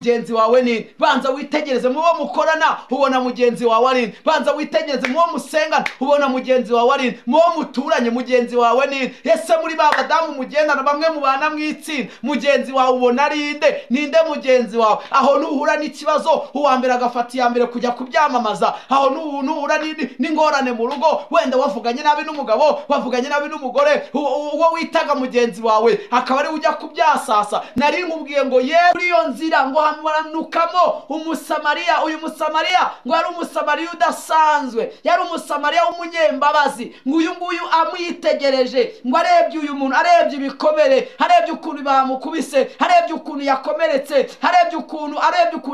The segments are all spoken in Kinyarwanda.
mugenzi wawe ni banza witegereze mu bo mukorana ubona mugenzi wawe ari banza witegereze mu bo musengana ubona mugenzi wawe ari mu bo muturanye mugenzi wawe ni ese muri ba badamu mugendana bamwe mu bana mwitsinda mugenzi wawe ubona ari ninde mugenzi wawe aho nuhura n'ikibazo uwambere agafata ya mbere kujya kubyamamaza aho nuhura n'ingorane mu rugo wenda wavuganye nabi n'umugabo wavuganye nabi n'umugore uwo witaga mugenzi wawe akaba ari ujya kubyasasa nari nkubwiye ngo ye muri iyo nzira ngo hamanukamo umusamariya uyu musamariya ngo yari umusamariya udasanzwe yari umusamariya w'umunyembabazi ngo uyu nguyu amwitegereje ngo arebye uyu muntu arebye ibikomere arebye ukuntu bamukubise arebye ukuntu yakomeretse arebye ukuntu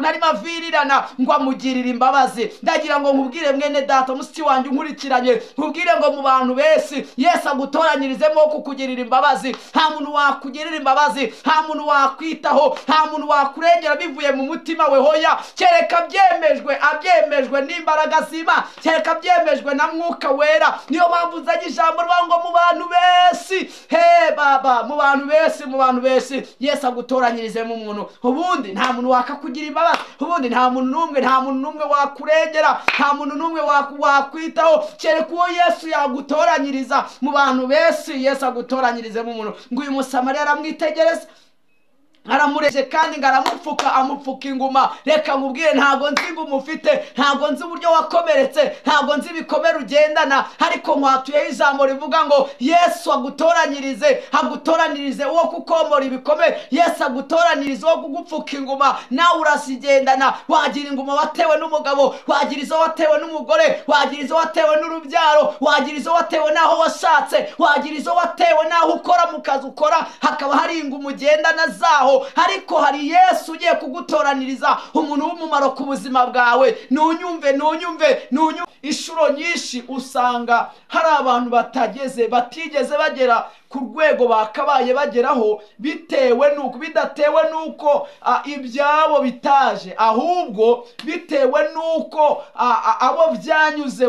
arimo avirirana ngo amugirire imbabazi ndagira ngo nkubwire mwene data musiki wanjye unkurikiranye nkubwire ngo mu bantu bese Yesu agutoranyirizemo kukugirira imbabazi nta muntu wakugirira imbabazi nta muntu wakwitaho nta muntu wakurengera bivuye mu mutima we hoya kereka abyemejwe n'imbaraga z'Imana kereka byemejwe na Mwuka Wera niyo mpamvu uzanye ijambo ngo mu bantu bese baba mu bantu bese Yesu agutoranyirizemo umuntu ubundi nta muntu wakakugira imbabazi ubundi nta muntu n'umwe wakurengera nta muntu n'umwe wakwitaho kereka uwo Yesu yagutoranyiriza mu bantu bese Yesu agutoranyirizemo umuntu ngo uyu musamariya aramwitegereza aramureje kandi amupfuka inguma reka nkubwire ntago nzi ngo umufite ntago nzi uburyo wakomeretse ntago nzi ibikomere ugendana ariko nkwatuyeho ijambo rivuga ngo Yesu agutoranirize uwo kukomora ibikomere Yesu agutoranirize uwo kugupfuka inguma nawe urasigendana wagira inguma watewe n'umugabo wagira izo watewe n'umugore wagira izo watewe n'urubyaro wagira izo watewe naho washatse wagira izo watewe naho ukora mu kazi ukora hakaba hari inguma ugendana zaho ariko hari Yesu ugiye kugutoraniriza umuntu w'umumaro ku buzima bwawe nunyumve ishuro nyinshi usanga hari abantu batigeze bagera ku rwego bakabaye bageraho bidatewe nuko ibyabo bitaje ahubwo bitewe nuko abo byanyuze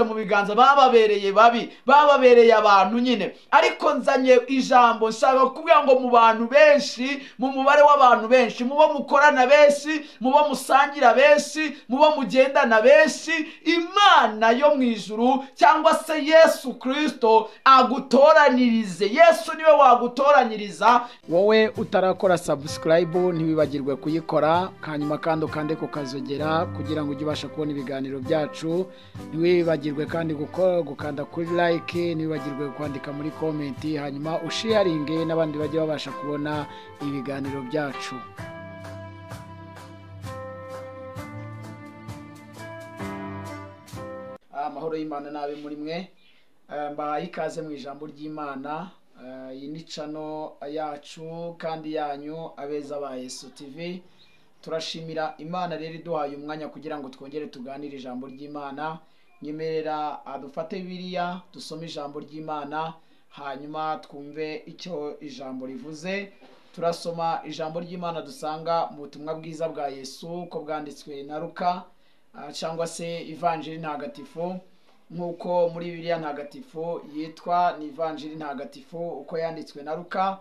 mu biganza bababereye babi bababereye abantu nyine ariko nzanye ijambo nshaka kuvuga ngo mu bantu benshi mu mubare w'abantu benshi mubo mukorana benshi mubo musangira benshi mubo mugendana benshi Imana yo mu ijuru cyangwa se Yesu Kristo agutoranirize Yesu niwe wagutoranyiriza wowe utarakora subscribe ntibibagirwe kuyikora hanyuma kandi ukande kukazogera kugira ngo ujye ubasha kubona ibiganiro byacu ntiwibagirwe kandi gukanda kuri like ntiwibagirwe kwandika muri comment hanyuma usharinge n'abandi bajye babasha kubona ibiganiro byacu. Amahoro y'Imana nabe muri mwe mbahaye ikaze mu ijambo ry'Imana iyi ni channel yacu kandi yanyu Abeza ba Yesu TV. Turashimira Imana rero iduhaye umwanya kugira ngo twongere tuganire ijambo ry'Imana. Nyemerera adufate Bibiliya dusome ijambo ry'Imana hanyuma twumve icyo ijambo rivuze. Turasoma ijambo ry'Imana dusanga mu butumwa bwiza bwa Yesu ko bwanditswe na Luka cyangwa se Evangelii ntagatifu nkuko muri Bibiliya ntagatifu yitwa ni Evangelii ntagatifu uko yanditswe na Luka.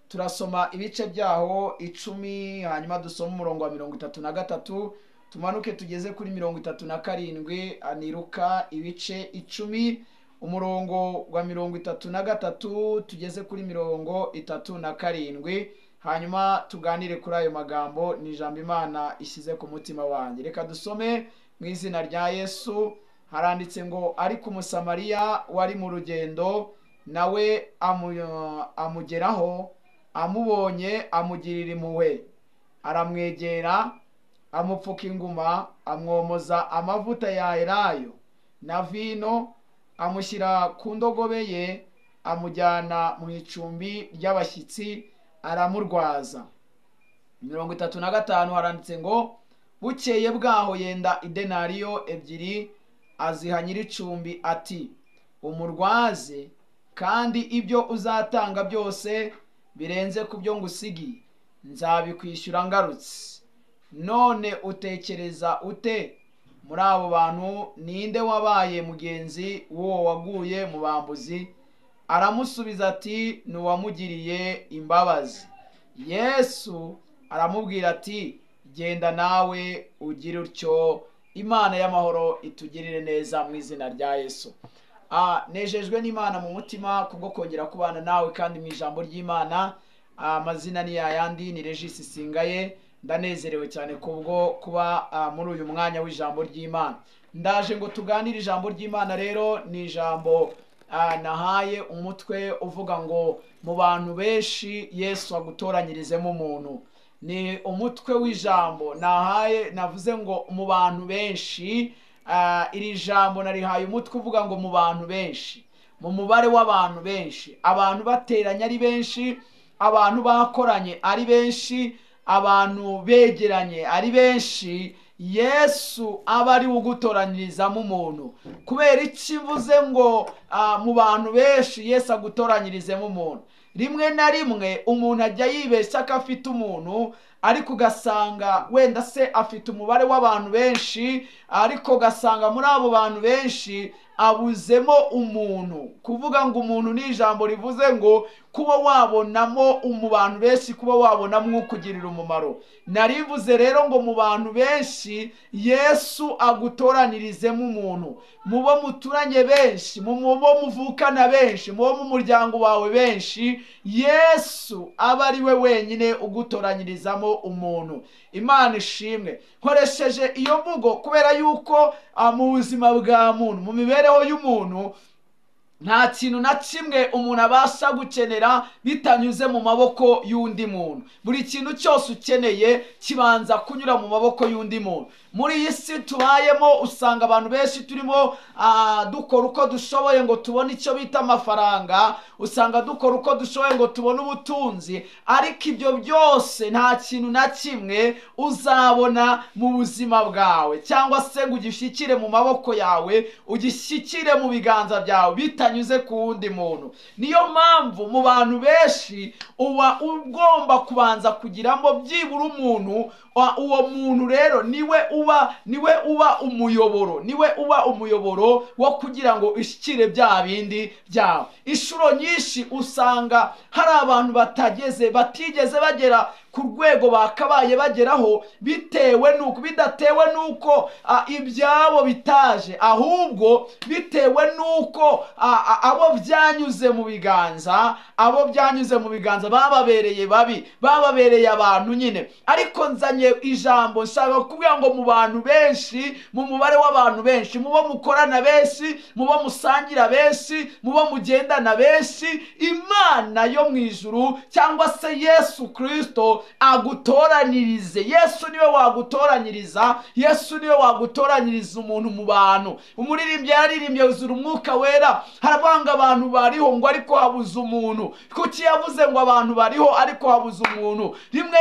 Turasoma ibice byaho 10 hanyuma dusoma umurongo wa 33 tumanuke tugeze kuri 37 ni Luka ibice 10 umurongo wa 33 tugeze kuri 37 hanyuma tuganire kuri ayo magambo ni ijambo Imana ishyize ku mutima wanjye. Reka dusome mu izina rya Yesu. Haranditse ngo ariko umusamariya wari mu rugendo nawe amugeraho amubonye amugirira impuhwe aramwegera amupfuka inguma amwomoza amavuta ya elayo na vino amushyira ku ndogobe ye amujyana mu icumbi ry'abashyitsi aramurwaza. 35 haranditse ngo bukeye bwaho yenda idenariyo 2 aziha nyir'icumbi ati umurwaze kandi ibyo uzatanga byose birenze ku byo ngusigi nzabikwishyura ngarutse. None utekereza ute muri abo bantu ninde wabaye mugenzi w'uwo waguye mu bambuzi? Aramusubiza ati nuwamugiriye imbabazi. Yesu aramubwira ati genda nawe ugire utyo. Imana y'amahoro itugirire neza mu izina rya Yesu. Nejejwe n'Imana mu mutima kubwo kongera kubana nawe kandi mu ijambo ry'Imana. Amazina ni yayandi, ni Regis Singaye. Ndanezerewe cyane kubwo kuba muri uyu mwanya w'ijambo ry'Imana. Ndaje ngo tuganire ijambo ry'Imana. Rero ni ijambo nahaye umutwe uvuga ngo mu bantu benshi Yesu agutoranyirizemo umuntu. Ni umutwe w'ijambo nahaye, navuze ngo mu bantu benshi. Iri jambo narihaye umutwe uvuga ngo mu bantu benshi, mu mubare w'abantu benshi, abantu bateranye ari benshi, abantu bakoranye ari benshi, abantu begeranye ari benshi, Yesu aba ari ugutoranyirizamo umuntu. Kubera iki mvuze ngo mu bantu benshi Yesu agutoranyirizemo umuntu? Rimwe na rimwe umuntu ajya yibeshya ko afite umuntu, ariko ugasanga wenda se afite umubare w'abantu benshi, ariko ugasanga muri abo bantu benshi abuzemo umuntu. Kuvuga ngo umuntu ni ijambo rivuze ngo kuba wabonamo mu bantu benshi, kuba wabonamo ukugirira umumaro. Narivuze rero ngo mu bantu benshi Yesu agutoranirizemo umuntu. Mubo muturanye benshi, mubo muvukana benshi, mubo mu muryango wawe benshi, Yesu aba ari we wenyine ugutoranyirizamo umuntu. Imana ishimwe. Nkoresheje iyo mvugo kubera yuko mu buzima bwa muntu, mu mibereho y'umuntu, nta kintu na kimwe umuntu abasha gukenera bitanyuze mu maboko y'undi muntu. Buri kintu cyose ukeneye kibanza kunyura mu maboko y'undi muntu. Muri iyi si tubayemo usanga abantu benshi turimo dukora uko dushoboye ngo tubone icyo bita amafaranga, usanga dukora uko dushoboye ngo tubone ubutunzi, ariko ibyo byose nta kintu na kimwe uzabona mu buzima bwawe, cyangwa se ngo ugishyikire mu maboko yawe, ugishyikire mu biganza byawe bitanyuze ku wundi muntu. Niyo mpamvu mu bantu benshi uba ugomba kubanza kugiramo byibura umuntu. Uwo muntu rero niwe uba umuyoboro wo kugira ngo ishyikire bya bindi byawe. Inshuro nyinshi usanga hari abantu batigeze bagera ku rwego bakabaye bageraho, bidatewe nuko ibyabo bitaje, ahubwo bitewe nuko abo byanyuze mu biganza bababereye babi, bababereye abantu nyine. Ariko nzanye ijambo nshaka kuvuga ngo mu bantu benshi, mu mubare w'abantu benshi, mubo mukorana benshi, mubo musangira benshi, mubo mugendana benshi, Imana yo mu ijuru cyangwa se Yesu Kristo agutoranirize. Yesu niwe wagutoranyiriza, Yesu niwe wagutoranyiriza umuntu mu bantu. Umuririmbyi yaririmbye uzura umwuka wera, haravanga abantu bariho ngo ariko habuze umuntu. Kuki yavuze ngo abantu bariho ariko habuze umuntu? Rimwe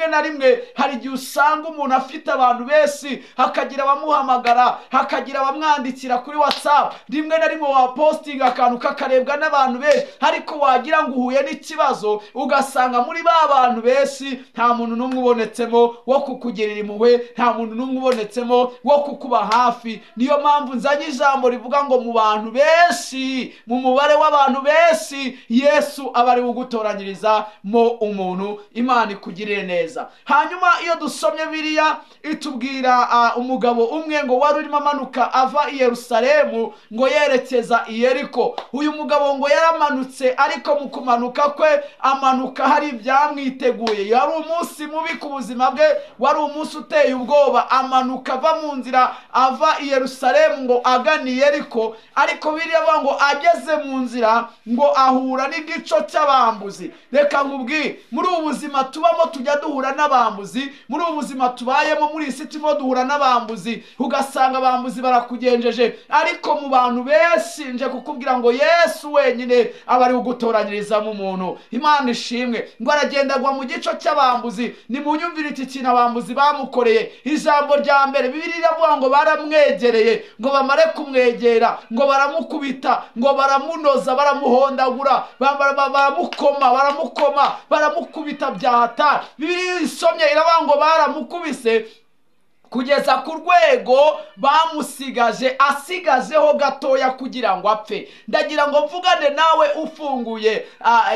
na rimwe hari igihe usanga umuntu afite abantu benshi, hakagira abamuhamagara, hakagira abamwandikira kuri WhatsApp, rimwe na rimwe wapostinga akantu kakarebwa n'abantu benshi, ariko wagira ngo uhuye n'ikibazo ugasanga muri ba bantu benshi nta muntu n'umwe ubonetsemo wo kukugirira impuhwe, nta muntu n'umwe ubonetsemo wo kukuba hafi. Niyo mpamvu nzanye ijambo rivuga ngo mu bantu benshi, mu mubare w'abantu benshi, Yesu aba ari ugutoranyiriza mo umuntu. Imana ikugirire neza. Hanyuma iyo dusomye Bibiliya itubwira umugabo umwe ngo wari urimo amanuka ava i Yerusalemu ngo yerekeza i Yeriko. Uyu mugabo ngo yaramanutse, ariko mu kumanuka kwe amanuka hari ibyamwiteguye. Yari umunsi mubi ku buzima bwe, wari umunsi uteye ubwoba. Amanuka ava mu nzira, ava i Yerusalemu ngo agana i Yeriko, ariko Bibiliya avuga ngo ageze mu nzira ngo ahura n'igico cy'abambuzi. Reka nkubwire, muri ubu buzima tubamo tujya duhura n'abambuzi. Muri ubu buzima tubayemo muri isi turimo duhura n'abambuzi, ugasanga abambuzi barakugenjeje. Ariko mu bantu benshi nje kukubwira ngo Yesu wenyine aba ari ugutoranyirizamo umuntu. Imana ishimwe. Ngo aragenda agwa mu gico cy'abambuzi. Nimunyumvire iki kintu abambuzi bamukoreye. Ijambo rya mbere Bibiliya iravuga ngo baramwegereye, ngo bamare kumwegera, ngo baramukubita, ngo baramunoza, baramuhondagura, baramukubita bya hatari. Bibiliya isomye iravuga ngo baramukubise kugeza ku rwego bamusigaje asigajeho gatoya kugira ngo apfe. Ndagira ngo mvugane nawe ufunguye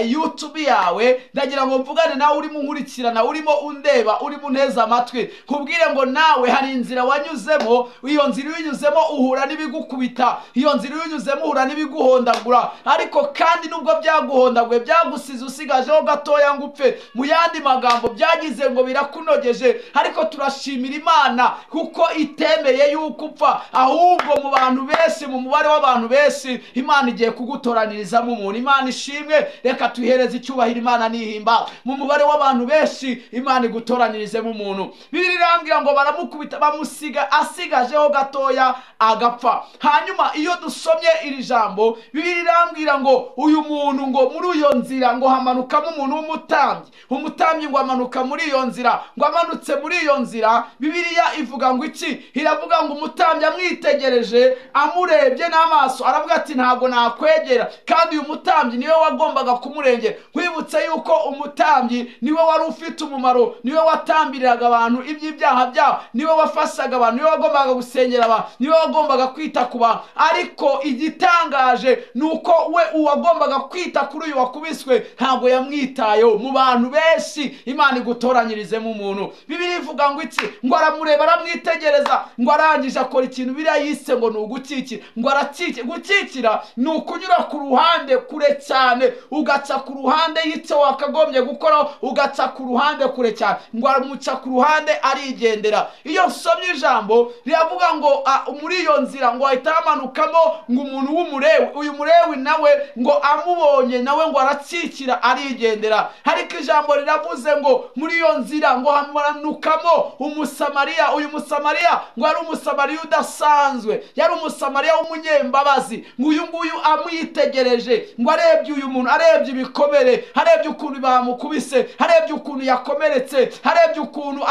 YouTube yawe, ndagira ngo mvugane nawe urimo nkurikirana, urimo undeba, urimo unteza amatwi, kubwire ngo nawe hari inzira wanyuzemo, iyo nzira uyinyuzemo uhura n'ibigukubita, iyo nzira uyinyuzemo uhura n'ibiguhondagura, ariko kandi nubwo byaguhondaguye byagusize usigajeho gatoya ngo upfe, mu yandi magambo byagize ngo birakunogeje, ariko turashimira Imana kuko itemeye yuko upfa, ahubwo mu bantu benshi, mu mubare w'abantu benshi Imana igiye kugutoranirizamo umuntu. Imana ishimwe, reka tuhereze icyubahiro Imana nihimba. Mu mubare w'abantu benshi Imana igutoranirizemo umuntu. Bibiliya irambwira ngo baramukubita bamusiga asigajeho gatoya agapfa. Hanyuma iyo dusomye iri jambo, Bibiliya irambwira ngo uyu muntu ngo muri iyo nzira ngo hamanukamo umuntu w'umutambyi, umutambyi ngo amanuka muri iyo nzira, ngo amanutse muri iyo nzira Bibiliya ivuga ngo iki? Iravuga ngo umutambyi amwitegereje amurebye n'amaso aravuga ati ntabwo nakwegera. Kandi uyu mutambyi niwe wagombaga kumurengera. Kwibutse yuko umutambyi niwe wari ufite umumaro, niwe watambiriraga abantu iby'ibyaha byabo, niwe wafashaga abantu, niwe wagombaga gusengera abantu, niwe wagombaga kwita ku bantu. Ariko igitangaje nuko we uwagombaga kwita kuri uyu wakubiswe ntabwo yamwitayeho. Mu bantu benshi Imana igutoranyirizemo umuntu. Bibiliya ivuga ngo iki? Ngo aramureba aramwitegereza, ngo arangije akora ikintu Bibiliya yise ngo ni ugukikira. Ngo arakikira. Gukikira ni ukunyura ku ruhande kure cyane, ugaca ku ruhande y'icyo wakagombye gukora, ugaca ku ruhande kure cyane. Ngo aramuca ku ruhande arigendera. Iyo nsomye ijambo riravuga ngo muri iyo nzira ngo ahita hamanukamo ngo umuntu w'umurewi. Uyu murewi nawe ngo amubonye nawe ngo arakikira arigendera. Ariko ijambo riravuze ngo muri iyo nzira ngo hamanukamo umusamariya. Uyu musamariya ngo ari umusamariya udasanzwe, yari umusamariya w'umunyembabazi. Ngo uyu nguyu amwitegereje, ngo arebye uyu muntu, arebye ibikomere, arebye ukuntu bamukubise, arebye ukuntu yakomeretse, arebye ukuntu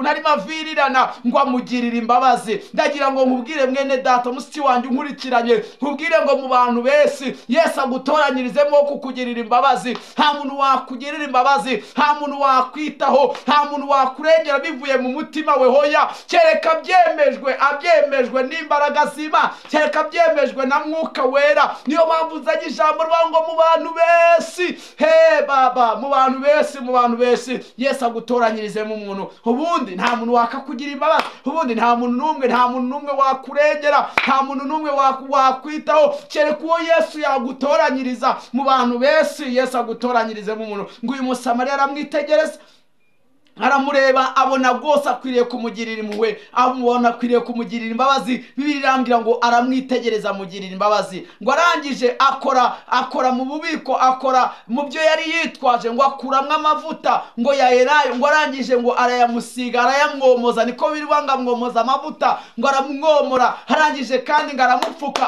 arimo avirirana, ngo amugirire imbabazi. Ndagira ngo nkubwire mwene data mushiki wanjye unkurikiranye, nkubwire ngo mu bantu benshi Yesu agutoranyirizemo kukugirira imbabazi. Nta muntu wakugirira imbabazi, nta muntu wakwitaho, nta muntu wakurengera bivuye mu mutima we. Hoya, kereka abyemejwe n'imbaraga z'Imana, kereka byemejwe na Mwuka Wera. Niyo mpamvu uzanye ijambo rivuga ngo mu bantu benshi, baba, mu bantu benshi Yesu agutoranyirizemo umuntu. Ubundi nta muntu wakakugira imbabazi, ubundi nta muntu n'umwe wakurengera, nta muntu n'umwe wakwitaho, kereka uwo Yesu yagutoranyiriza. Mu bantu benshi Yesu agutoranyirizemo umuntu. Ngo uyu musamariya aramwitegereza, aramureba, abona rwose akwiriye kumugirira impuhwe, abona akwiriye kumugirira imbabazi. Bibiliya irambwira ngo aramwitegereza amugirira imbabazi. Ngo arangije akora mu bubiko, akora mu byo yari yitwaje, ngo akuramwo amavuta ngo ya elayo. Ngo arangije ngo arayamusiga, arayamwomoza. Niko birivuga ngo amwomoza amavuta, ngo aramwomora. Arangije kandi ngo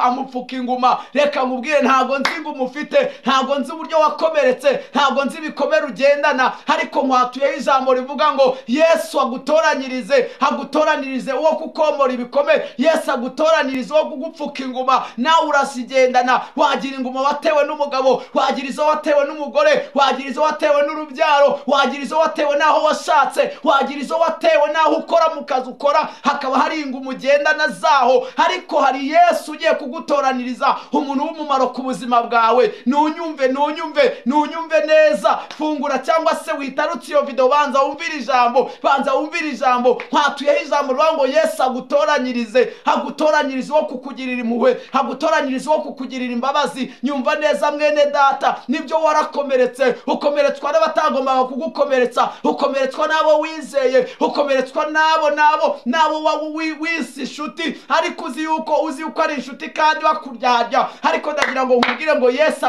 amupfuka inguma. Reka nkubwire, ntago nzi inguma ufite, ntago nzi uburyo wakomeretse, ntago nzi ibikomere ugendana, ariko nkwatuyeho ijambo rivuga ngo Yesu agutoranirize uwo kukomora ibikomere. Yesu agutoranirize uwo kugupfuka inguma. Nawe urasigendana, wagira inguma watewe n'umugabo, wagira izo watewe n'umugore, wagira izo watewe n'urubyaro, wagira izo watewe naho washatse, wagira izo watewe naho ukora mu kazi ukora, hakaba hari inguma ugendana zaho. Ariko hari Yesu ugiye kugutoraniriza umuntu w'umumaro ku buzima bwawe. Nunyumve neza, fungura cyangwa se witarutse iyo video, banza wumvira ijambo. Nkwatuyeho ijambo rivuga ngo Yesu agutoranyirize wo kukugirira impuhwe, agutoranyirize wo kukugirira imbabazi. Nyumva neza mwene data, nibyo warakomeretse, ukomeretswa n'abatagombaga kugukomeretsa, ukomeretswa n'abo wizeye, ukomeretswa n'abo wisi inshuti, ariko uzi yuko ari inshuti kandi bakuryarya. Ariko ndagira ngo nkubwire ngo Yesu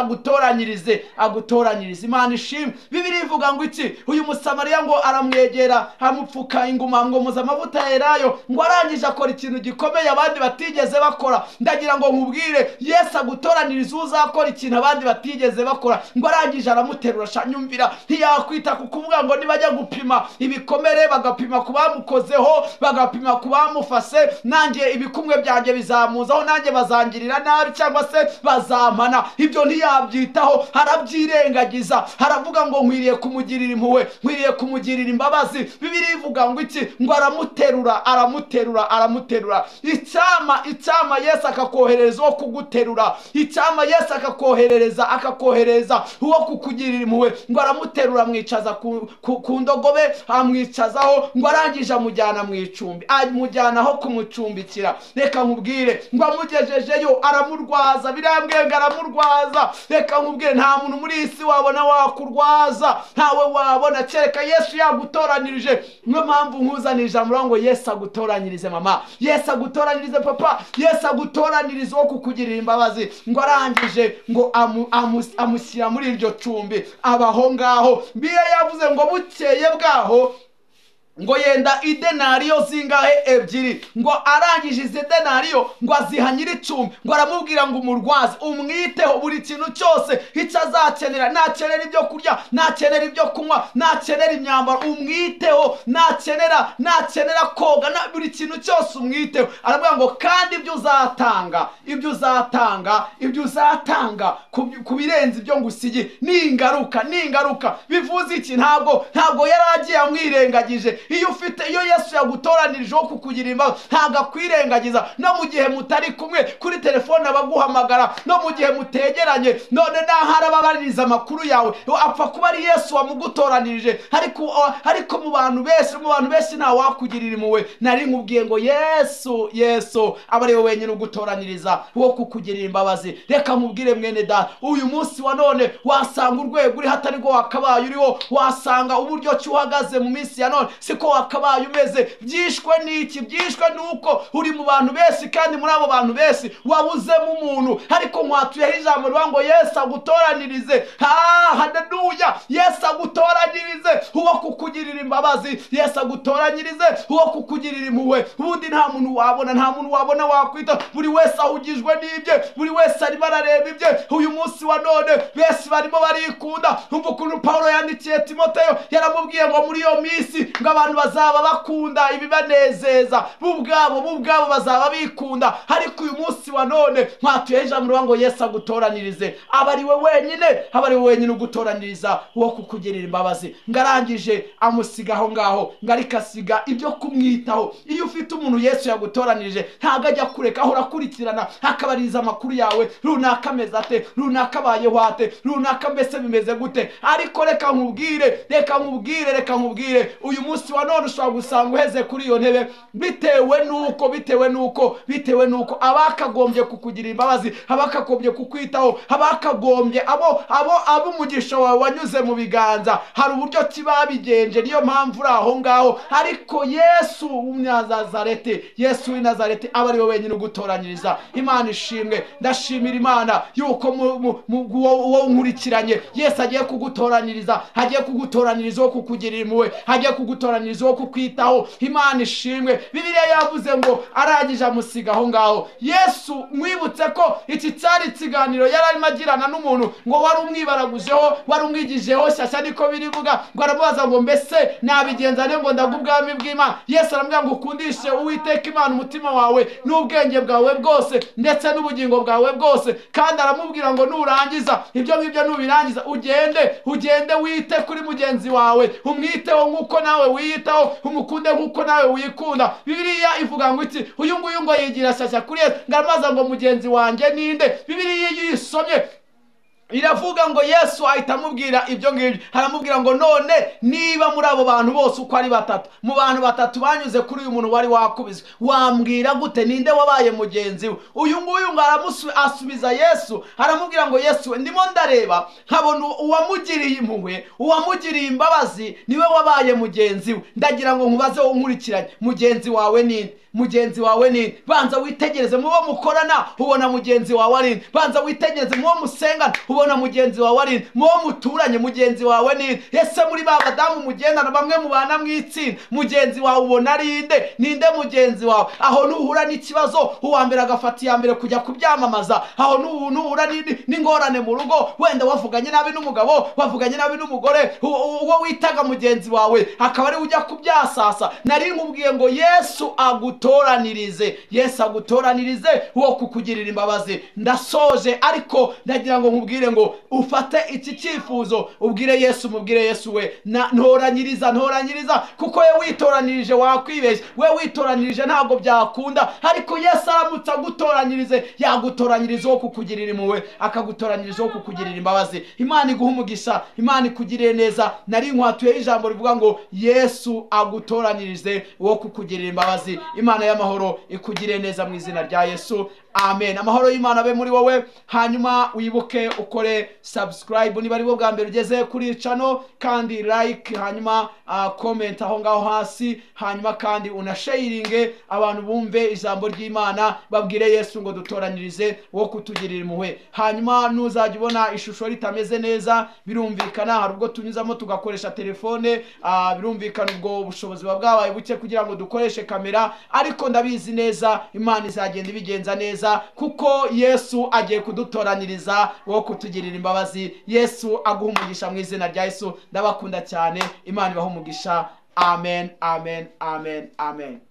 agutoranyirize. Imana ishimwe. Bibiliya ivuga ngo iki? Uyu musamariya ngo aramwegera, amupfuka inguma, amwomoza amavuta ya elayo. Ngo arangije akora ikintu gikomeye abandi batigeze bakora. Ndagira ngo nkubwire, Yesu agutoraniriza uzakora ikintu abandi batigeze bakora. Ngo arangije aramuterura. Nyumvira, ntiyakwita ku kuvuga ngo nibajya gupima ibikomere bagapima ku bamukozeho, bagapima ku bamufase, nanjye ibikumwe byanjye bizamuzaho, nanjye bazangirira nabi cyangwa se bazampana. Ibyo ntiyabyitaho, arabyirengagiza. Haravuga ngo nkwiriye kumugirira impuhwe, nkwiriye kumugirira imbabazi. imbabazi. Bibiliya ivuga ngo iki? Ngo aramuterura. Icyama Yesu akakohereza wo kuguterura, icyama Yesu akakohereza uwo kukugirira impuhwe. Ngo aramuterura, amwicaza ku ndogobe, amwicazaho, ngo arangije amujyana mu icumbi, amujyana aho kumucumbikira. Reka nkubwire ngo amugejejeyo aramurwaza, birambwiye ngo aramurwaza. Reka nkubwire nta muntu muri iyi si wabona wakurwaza, ntawe wabona kereka Yesu yagutoranirije. Niyo mpamvu nkuzanira ijambo ngo Yesu agutoranyirize mama, Yesu agutoranyirize papa, Yesu agutoranirize wo kukugirira imbabazi. Ngo arangije ngo amushyira muri iryo cumbi, abaho ngaho. Bibiliya yavuze ngo bukeye bwaho ngo yenda idenariyo zingahe? Ebyiri. Ngo arangije izi denariyo ngo aziha nyir'icumbi. Ngo aramubwira ngo umurwaze, umwiteho buri kintu cyose icyo azakenera. Nakenera ibyo kurya, nakenera ibyo kunywa, nakenera imyambaro, umwiteho. Nakenera koga, buri kintu cyose umwiteho. Aravuga ngo kandi ibyo uzatanga ku birenze ibyo ngusigiye ni ingaruka. Bivuze iki? Ntabwo yari agiye amwirengagije. Iyo Yesu yagutoranirije wo kukugira imbabazi, ntabwo akwirengagiza. No mu gihe mutari kumwe kuri telefone abaguhamagara, no mu gihe mutegeranye, none nahara babaririza amakuru yawe, apfa kuba ari Yesu wamugutoranirije. Ariko mu bantu benshi nta wakugirira impuhwe. Nari nkubwiye ngo Yesu aba ari we wenyine ugutoraniriza wo kukugirira imbabazi. Reka nkubwire mwene data, uyu munsi wa none wasanga urwego uri hatari rwo wakabaye uriho, wasanga uburyo ki uhagaze mu minsi ya none siko wakabaye umeze. Byishwe n'iki? Byishwe nuko uri mu bantu benshi, kandi muri abo bantu benshi wabuzemo umuntu. Ariko nkwatuyeho ijambo rivuga ngo Yesu agutoranirize. Haleluya! Yesu agutoranyirize uwo kukugirira imbabazi, Yesu agutoranyirize uwo kukugirira impuhwe. Ubundi nta muntu wabona wakwita. Buri wese ahugijwe n'ibye, buri wese arimo arareba ibye. Uyu munsi wa none benshi barimo barikunda. Umva ukuntu Pawulo yandikiye Timoteyo, yaramubwiye ngo muri iyo minsi ngo abantu bazaba bakunda ibibanezeza, bo ubwabo bazaba bikunda. Ariko uyu munsi wa none mwatuyeho ijambo rivuga ngo Yesu agutoranirize. Aba ari we wenyine ugutoraniriza uwo kukugirira imbabazi. Ngarangije amusiga aho ngaho, ngarika asiga ibyo kumwitaho. Iyo ufite umuntu Yesu yagutoranirije, ntago ajya kureka, ahora akurikirana, akabariza amakuru yawe. Runaka ameze ate, runaka abayeho ate, runaka mbese bimeze gute. Ariko reka nkubwire uyu munsi wa none ushobora gusanga uheze kuri iyo ntebe bitewe nuko abakagombye kukugira imbabazi, abakagombye kukwitaho, abakagombye abo umugisha wawe wanyuze mu biganza, hari uburyo kibabigenje. Niyo mpamvu uri aho ngaho. Ariko Yesu w'i Nazareti aba ari we wenyine ugutoranyiriza. Imana ishimwe. Ndashimira Imana yuko uwo nkurikiranye Yesu agiye kugutoranyiriza, wo kukugirira impuhwe, agiye kugutoranyiriza wo kukwitaho. Imana ishimwe. Bibiliya yavuze ngo arangije amusiga aho ngaho. Yesu mwibutse ko iki cyari ikiganiro yari arimo agirana n'umuntu ngo wari umwibaragujeho, wari umwigijeho shyashya, niko birivuga. Ngo aramubaza ngo mbese nabigenza ne ngo ndaga ubwami bw'Imana? Yesu aramubwira ngo ukundishe Uwiteka Imana umutima wawe n'ubwenge bwawe bwose ndetse n'ubugingo bwawe bwose. Kandi aramubwira ngo nurangiza ibyo ngibyo, nubirangiza ugende wite kuri mugenzi wawe, umwiteho nk'uko nawe wiyitaho, umukunde nk'uko nawe wikunda. Bibiliya ivuga ngo iki? Uyu nguyu ngo yigira shyashya kuri Yesu. Ngamaza ngo mugenzi wanjye ninde? Bibiliya yisomye iravuga ngo Yesu ahita amubwira ibyo ngibyo. Haramubwira ngo none niba muri abo bantu bose uko ari batatu, mu bantu batatu banyuze kuri uyu muntu wari wakubizwe, wambwira gute ninde wabaye mugenzi we? Uyu nguyu ngo asubiza Yesu, aramubwira ngo Yesu, ndimo ndareba nkabona uwamugiriye impuhwe, uwamugiriye imbabazi niwe wabaye mugenzi we. Ndagira ngo nkubaze wo nkurikiranye, mugenzi wawe ninde? Banza witegereze mu bo mukorana, ubona mugenzi wawe ari. Banza witegereze mu bo musengana, ubona mugenzi wawe ari. Mu bo muturanye, mugenzi wawe ni. Ese muri ba badamu mugendana, bamwe mubana mw'itsinda, mugenzi wawe ubona ari ninde mugenzi wawe? Aho nuhura n'ikibazo, uwa mbere agafata iya mbere kujya kubyamamaza. Aho nuhura n'ingorane mu rugo, wenda wavuganye nabi n'umugabo, wavuganye nabi n'umugore, uwo witaga mugenzi wawe akaba ari ujya kubyasasa. Nari nkubwiye ngo Yesu agutoranirize uwo kukugirira imbabazi. Ndasoje, ariko ndagira ngo nkubwire ndakubwiye ngo ufate iki cyifuzo ubwire Yesu, mubwire Yesu we ntoranyiriza kuko we witoranirije wakwibeshya, we witoranirije ntabwo byakunda, ariko Yesu aramutse agutoranyirize yagutoranyiriza wo kukugirira impuhwe, akagutoranyiriza wo kukugirira imbabazi. Imana iguha umugisha, Imana ikugirire neza. Nari nkwatuye ijambo rivuga ngo Yesu agutoranyirize wo kukugirira imbabazi. Imana y'amahoro ikugirire neza mu izina rya Yesu, amen. Amahoro y'Imana abe muri wowe. Hanyuma wibuke ukore subscribe niba ari bwo bwa mbere ugeze kuri channel, kandi like, hanyuma comment aho ngaho hasi, hanyuma kandi unasharinge abantu bumve ijambo ry'Imana, babwire Yesu ngo dutoranyirize wo kutugirira impuhwe. Hanyuma nuzajya ubona ishusho ritameze neza, birumvikana hari ubwo tunyuzamo tugakoresha telefone, birumvikana ubwo ubushobozi bwabaye buke kugira ngo dukoreshe kamera, ariko ndabizi neza Imana izagenda ibigenza neza, kuko Yesu agiye kudutoranyiriza wo kutugirira imbabazi. Yesu aguha umugisha mu izina rya Yesu. Ndabakunda cyane, Imana ibahe umugisha. Amen, amen, amen, amen.